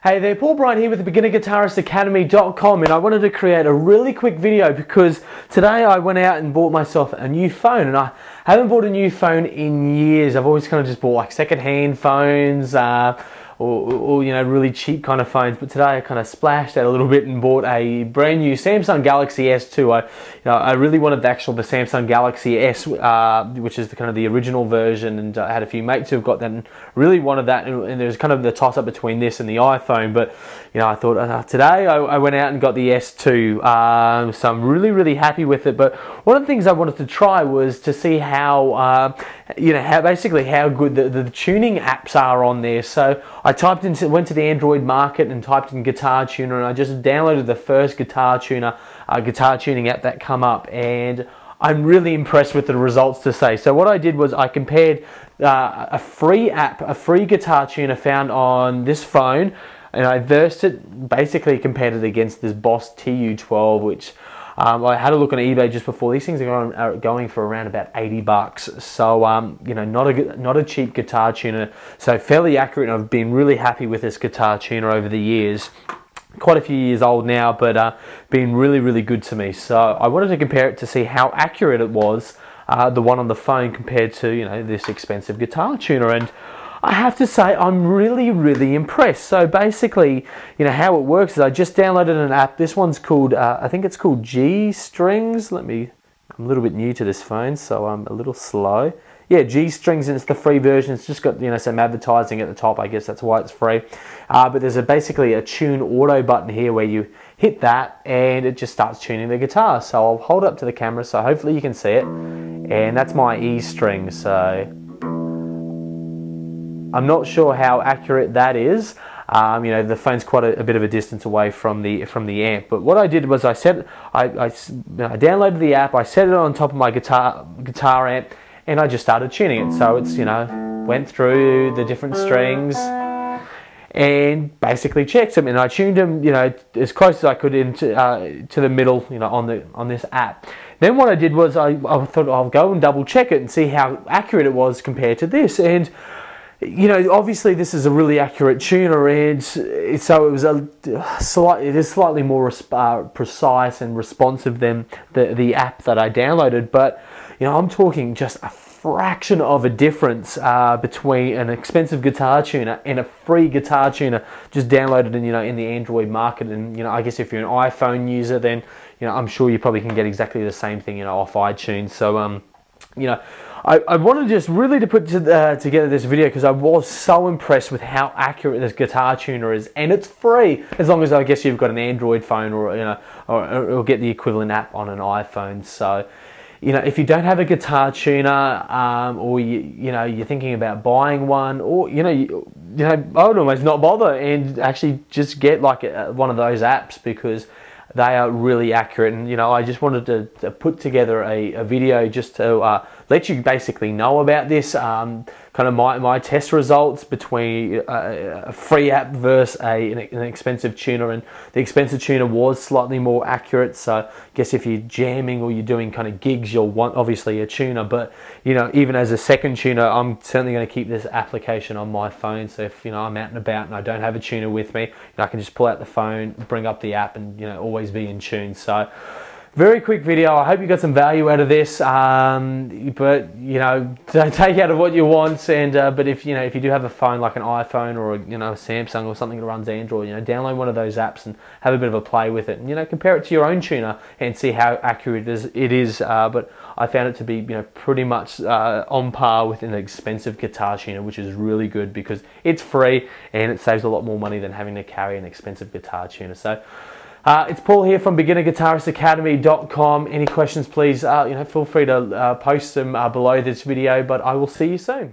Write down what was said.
Hey there, Paul Bryant here with beginnerguitaristacademy.com, and I wanted to create a really quick video because today I went out and bought myself a new phone, and I haven't bought a new phone in years. I've always kind of just bought like second-hand phones or you know, really cheap kind of phones, but today I kind of splashed out a little bit and bought a brand new Samsung Galaxy S2. I really wanted the Samsung Galaxy S, which is kind of the original version, and I had a few mates who've got that and really wanted that, and there's kind of the toss-up between this and the iPhone, but you know, I thought today I went out and got the S2, so I'm really happy with it. But one of the things I wanted to try was to see how you know, how good the tuning apps are on there. So I went to the Android market and typed in guitar tuner, and I just downloaded the first guitar tuning app that come up, and I'm really impressed with the results to say. So what I did was I compared a free guitar tuner found on this phone, and I versed it, basically compared it against this Boss TU-12, which I had a look on eBay just before. These things are going for around about 80 bucks. So you know, not a cheap guitar tuner. So fairly accurate, and I've been really happy with this guitar tuner over the years. Quite a few years old now, but been really good to me. So I wanted to compare it to see how accurate it was, the one on the phone compared to, you know, this expensive guitar tuner. And I have to say I'm really impressed. So basically, you know, how it works is I just downloaded an app. This one's called, I think it's called G Strings. I'm a little bit new to this phone, so I'm a little slow. Yeah, G Strings, and it's the free version. It's just got, you know, some advertising at the top. I guess that's why it's free. But there's basically a tune auto button here where you hit that and it just starts tuning the guitar. So I'll hold it up to the camera so hopefully you can see it. And that's my E string. So I'm not sure how accurate that is. You know, the phone's quite a bit of a distance away from the amp. But what I did was I downloaded the app. I set it on top of my guitar amp, and I just started tuning it. So it's, you know, went through the different strings and basically checked them, and I tuned them, you know, as close as I could into to the middle, you know, on this app. Then what I did was I thought I'll go and double check it and see how accurate it was compared to this. And you know, obviously this is a really accurate tuner, and so it is slightly more precise and responsive than the app that I downloaded. But you know, I'm talking just a fraction of a difference between an expensive guitar tuner and a free guitar tuner just downloaded in, you know, in the Android market. And you know, I guess if you're an iPhone user, then you know, I'm sure you probably can get exactly the same thing, you know, off iTunes. So you know, I wanted just really to put together this video because I was so impressed with how accurate this guitar tuner is, and it's free as long as, I guess, you've got an Android phone, or you know, or get the equivalent app on an iPhone. So you know, if you don't have a guitar tuner, or you know, you're thinking about buying one, or you know, I would almost not bother and actually just get like one of those apps, because they are really accurate. And you know, I just wanted to put together a video just to let you basically know about this, kind of my test results between a free app versus an expensive tuner. And the expensive tuner was slightly more accurate, so I guess if you're jamming or you're doing kind of gigs, you'll want obviously a tuner. But you know, even as a second tuner, I'm certainly going to keep this application on my phone. So if, you know, I'm out and about and I don't have a tuner with me, you know, I can just pull out the phone, bring up the app, and you know, always be in tune. So very quick video. I hope you got some value out of this, but you know, don't take out of what you want. And but if you know, if you do have a phone like an iPhone or you know, a Samsung or something that runs Android, you know, download one of those apps and have a bit of a play with it, and you know, compare it to your own tuner and see how accurate it is. But I found it to be, you know, pretty much on par with an expensive guitar tuner, which is really good because it's free and it saves a lot more money than having to carry an expensive guitar tuner. So it's Paul here from beginnerguitaristacademy.com. Any questions, please, you know, feel free to post them below this video, but I will see you soon.